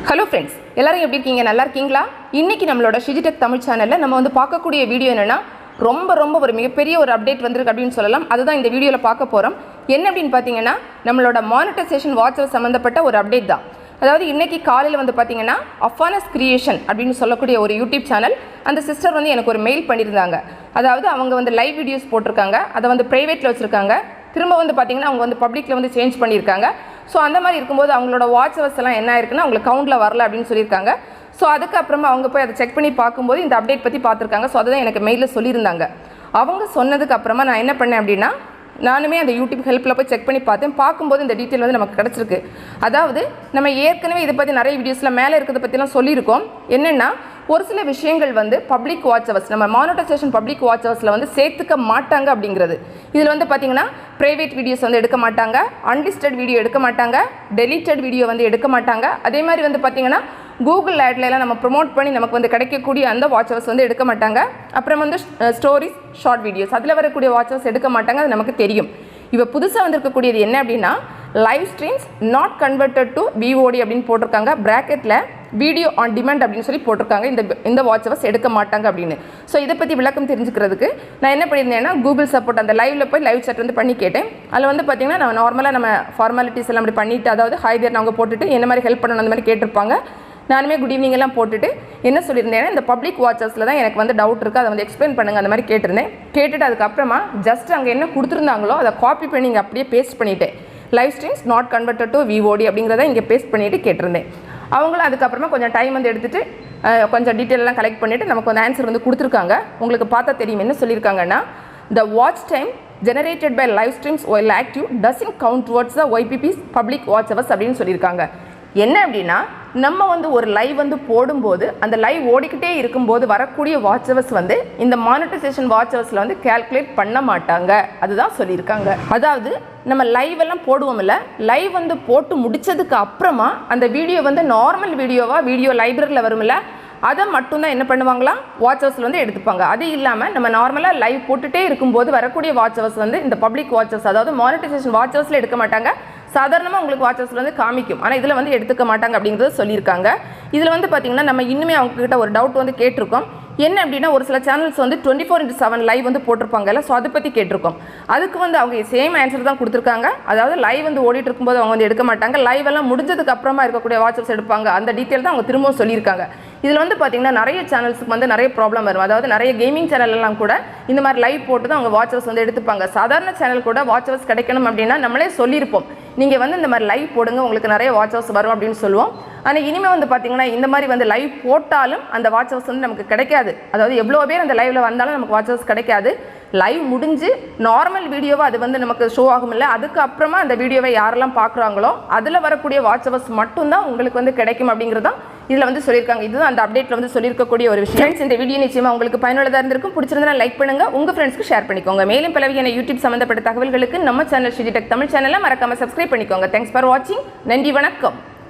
Hello friends, எல்லாரும் எப்படி இருக்கீங்க? நல்லா இருக்கீங்களா? இன்னைக்கு நம்மளோட ஷிஜி டெக் தமிழ் சேனலில் நம்ம வந்து பார்க்கக்கூடிய வீடியோ என்னென்னா ரொம்ப ஒரு மிகப்பெரிய ஒரு அப்டேட் வந்திருக்கு அப்படின்னு சொல்லலாம். அதுதான் இந்த வீடியோவில் பார்க்க போகிறோம். என்ன அப்படின்னு பார்த்தீங்கன்னா, நம்மளோட மானிட்டைசேஷன் வாட்சர் சம்மந்தப்பட்ட ஒரு அப்டேட் தான். அதாவது இன்றைக்கி காலையில் வந்து பார்த்தீங்கன்னா அஃபானஸ் கிரியேஷன் அப்படின்னு சொல்லக்கூடிய ஒரு யூடியூப் சேனல், அந்த சிஸ்டர் வந்து எனக்கு ஒரு மெயில் பண்ணியிருந்தாங்க. அதாவது அவங்க வந்து லைவ் வீடியோஸ் போட்டிருக்காங்க, அதை வந்து ப்ரைவேட்டில் வச்சுருக்காங்க. திரும்ப வந்து பார்த்திங்கன்னா அவங்க வந்து பப்ளிக்கில் வந்து சேஞ்ச் பண்ணியிருக்காங்க. ஸோ அந்த மாதிரி இருக்கும்போது அவங்களோட வாட்ச் ஹவர்ஸ் எல்லாம் என்ன ஆயிருக்குன்னா அவங்களுக்கு கவுண்டில் வரல அப்படின்னு சொல்லியிருக்காங்க. ஸோ அதுக்கப்புறமா அவங்க போய் அதை செக் பண்ணி பார்க்கும்போது இந்த அப்டேட் பற்றி பார்த்துருக்காங்க. ஸோ அதுதான் எனக்கு மெயிலில் சொல்லியிருந்தாங்க. அவங்க சொன்னதுக்கு அப்புறமா நான் என்ன பண்ணேன் அப்படின்னா, நானுமே அந்த யூடியூப் ஹெல்ப்பில் போய் செக் பண்ணி பார்த்தேன். பார்க்கும்போது இந்த டீட்டெயில் வந்து நமக்கு கிடச்சிருக்கு. அதாவது நம்ம ஏற்கனவே இதை பற்றி நிறைய வீடியோஸில் மேலே இருக்கிறத பற்றிலாம் சொல்லியிருக்கோம். என்னென்னா, ஒரு சில விஷயங்கள் வந்து பப்ளிக் வாட்ச் ஹவர்ஸ், நம்ம மானிட்டைசேஷன் பப்ளிக் வாட்ச் ஹவர்ஸில் வந்து சேர்த்துக்க மாட்டாங்க அப்படிங்கிறது. இதில் வந்து பார்த்திங்கன்னா ப்ரைவேட் வீடியோஸ் வந்து எடுக்க மாட்டாங்க, அன்லிஸ்டட் வீடியோ எடுக்க மாட்டாங்க, டெலிட்டட் வீடியோ வந்து எடுக்க மாட்டாங்க. அதே மாதிரி வந்து பார்த்திங்கன்னா கூகுள் ஆட்லாம் நம்ம ப்ரொமோட் பண்ணி நமக்கு வந்து கிடைக்கக்கூடிய அந்த வாட்ச் ஹவர்ஸ் வந்து எடுக்க மாட்டாங்க. அப்புறம் வந்து ஸ்டோரிஸ், ஷார்ட் வீடியோஸ், அதில் வரக்கூடிய வாட்ச் ஹவர்ஸ் எடுக்க மாட்டாங்க. அது நமக்கு தெரியும். இப்போ புதுசாக வந்திருக்கக்கூடியது என்ன அப்படின்னா, live streams not converted to VOD அப்படின்னு போட்டிருக்காங்க. ப்ராக்கெட்டில் வீடியோ ஆன் டிமாண்ட் அப்படின்னு சொல்லி போட்டிருக்காங்க. இந்த வாட்ச் ஹவர்ஸ் எடுக்க மாட்டாங்க அப்படின்னு. ஸோ இதை பற்றி விளக்கம் தெரிஞ்சுக்கிறதுக்கு நான் என்ன பண்ணியிருந்தேன்னா, கூகுள் சப்போர்ட் அந்த லைவில் போய் லைவ் சாட் வந்து பண்ணி கேட்டேன். அதில் வந்து பார்த்திங்கன்னா நம்ம நார்மலாக நம்ம ஃபார்மாலிட்டிஸ் எல்லாம் அப்படி பண்ணிவிட்டு, அதாவது ஹாய் தேர் அவங்க போட்டுட்டு என்ன மாதிரி ஹெல்ப் பண்ணணும் அந்த மாதிரி கேட்டிருப்பாங்க. நானுமே குட் ஈவினிங் எல்லாம் போட்டுட்டு என்ன சொல்லியிருந்தேன், இந்த பப்ளிக் வாட்சர்ஸில் தான் எனக்கு வந்து டவுட் இருக்குது, அதை வந்து எக்ஸ்பிளைன் பண்ணுங்கள் அந்த மாதிரி கேட்டிருந்தேன். கேட்டுட்டு அதுக்கப்புறமா ஜஸ்ட் அங்கே என்ன கொடுத்துருந்தாங்களோ அதை காப்பி பண்ணி இங்கே அப்படியே பேஸ்ட் பண்ணிவிட்டேன். Live streams not converted to VOD அப்படிங்கிறத இங்கே பேஸ்ட் பண்ணிவிட்டு கேட்டிருந்தேன். அவங்களும் அதுக்கப்புறமா கொஞ்சம் டைம் வந்து எடுத்துகிட்டு கொஞ்சம் டீட்டெயிலெலாம் கலெக்ட் பண்ணிவிட்டு நமக்கு வந்து ஆன்சர் வந்து கொடுத்துருக்காங்க. உங்களுக்கு பார்த்தா தெரியும் என்ன சொல்லியிருக்காங்கன்னா, the watch time generated by live streams while active doesn't count towards the YPP's public watch hours அப்படின்னு சொல்லியிருக்காங்க. என்ன அப்படின்னா, நம்ம வந்து ஒரு லைவ் வந்து போடும்போது அந்த லைவ் ஓடிக்கிட்டே இருக்கும்போது வரக்கூடிய வாட்ச் ஹவர்ஸ் வந்து இந்த மானிட்டைசேஷன் வாட்ச் ஹவர்ஸில் வந்து கேல்குலேட் பண்ண மாட்டாங்க. அதுதான் சொல்லியிருக்காங்க. அதாவது நம்ம லைவ் எல்லாம் போடுவோம் இல்லை, லைவ் வந்து போட்டு முடித்ததுக்கு அப்புறமா அந்த வீடியோ வந்து நார்மல் வீடியோவாக வீடியோ லைப்ரரியில் வரும்ல, அதை மட்டும்தான் என்ன பண்ணுவாங்களாம், வாட்ச் ஹவர்ஸில் வந்து எடுத்துப்பாங்க. அது இல்லாமல் நம்ம நார்மலாக லைவ் போட்டுகிட்டே இருக்கும்போது வரக்கூடிய வாட்ச் ஹவர்ஸ் வந்து இந்த பப்ளிக் வாட்ச் ஹவர்ஸ், அதாவது மானிட்டைசேஷன் வாட்ச் ஹவர்ஸில் எடுக்க மாட்டாங்க. சாதாரணமாக உங்களுக்கு வாட்ச் ஹவர்ஸில் வந்து காமிக்கும், ஆனால் இதில் வந்து எடுத்துக்க மாட்டாங்க அப்படிங்கிறத சொல்லியிருக்காங்க. இதில் வந்து பார்த்திங்கன்னா நம்ம இன்னுமே அவங்கக்கிட்ட ஒரு டவுட் வந்து கேட்டிருக்கோம். என்ன அப்படின்னா, ஒரு சில சேனல்ஸ் வந்து 24/7 லைவ் வந்து போட்டிருப்பாங்கல்ல, ஸோ அதை பற்றி கேட்டிருக்கோம். அதுக்கு வந்து அவங்க சேம் ஆன்சர் தான் கொடுத்துருக்காங்க. அதாவது லைவ் வந்து ஓடிட்டு இருக்கும்போது அவங்க வந்து எடுக்க மாட்டாங்க, லைவ் எல்லாம் முடிஞ்சதுக்கு அப்புறமா இருக்கக்கூடிய வாட்ச் ஹவர்ஸ் எடுப்பாங்க. அந்த டீட்டெயில் தான் அவங்க திரும்பவும் சொல்லியிருக்காங்க. இதில் வந்து பார்த்திங்கன்னா நிறைய சேனல்ஸுக்கு வந்து நிறைய ப்ராப்ளம் வரும். அதாவது நிறைய கேமிங் சேனல்லாம் கூட இந்த மாதிரி லைவ் போட்டு தான் அவங்க வாட்ச் ஹவர்ஸ் வந்து எடுத்துப்பாங்க. சாதாரண சேனல் கூட வாட்ச் ஹவர்ஸ் கிடைக்கணும் அப்படின்னா நம்மளே சொல்லியிருப்போம், நீங்கள் வந்து இந்த மாதிரி லைவ் போடுங்க, உங்களுக்கு நிறைய வாட்ச் ஹவர்ஸ் வரும் அப்படின்னு சொல்லுவோம். ஆனால் இனிமேல் வந்து பார்த்திங்கன்னா இந்த மாதிரி வந்து லைவ் போட்டாலும் அந்த வாட்ச் ஹவர்ஸ் வந்து நமக்கு கிடைக்காது. அதாவது எவ்வளோ பேர் அந்த லைவில் வந்தாலும் நமக்கு வாட்ச் ஹவர்ஸ் கிடைக்காது. லைவ் முடிஞ்சு நார்மல் வீடியோவை அது வந்து நமக்கு ஷோ ஆகும் இல்லை, அதுக்கப்புறமா அந்த வீடியோவை யாரெல்லாம் பார்க்குறாங்களோ அதில் வரக்கூடிய வாட்ச் ஹவர்ஸ் மட்டும்தான் உங்களுக்கு வந்து கிடைக்கும் அப்படிங்கிறதான் இதில் வந்து சொல்லியிருக்காங்க. இதுதான் அந்த அப்டேட்டில் வந்து சொல்லியிருக்கக்கூடிய ஒரு விஷயம். ஃப்ரெண்ட்ஸ், இந்த வீடியோ நிச்சயமாக உங்களுக்கு பயனுள்ளதாக இருந்திருக்கும். பிடிச்சிருந்தா லைக் பண்ணுங்கள், உங்கள் ஃப்ரெண்ட்ஸ்க்கு ஷேர் பண்ணிக்கோங்க. மேலும் பல வகையான யூடியூப் சம்மந்தப்பட்ட தகவல்களுக்கு நம்ம சேனல் ஷிஜி டெக் தமிழ் சேனலை மறக்காமல் சப்ஸ்கிரைப் பண்ணிக்கோங்க. தேங்க்ஸ் ஃபார் வாட்சிங். நன்றி, வணக்கம்.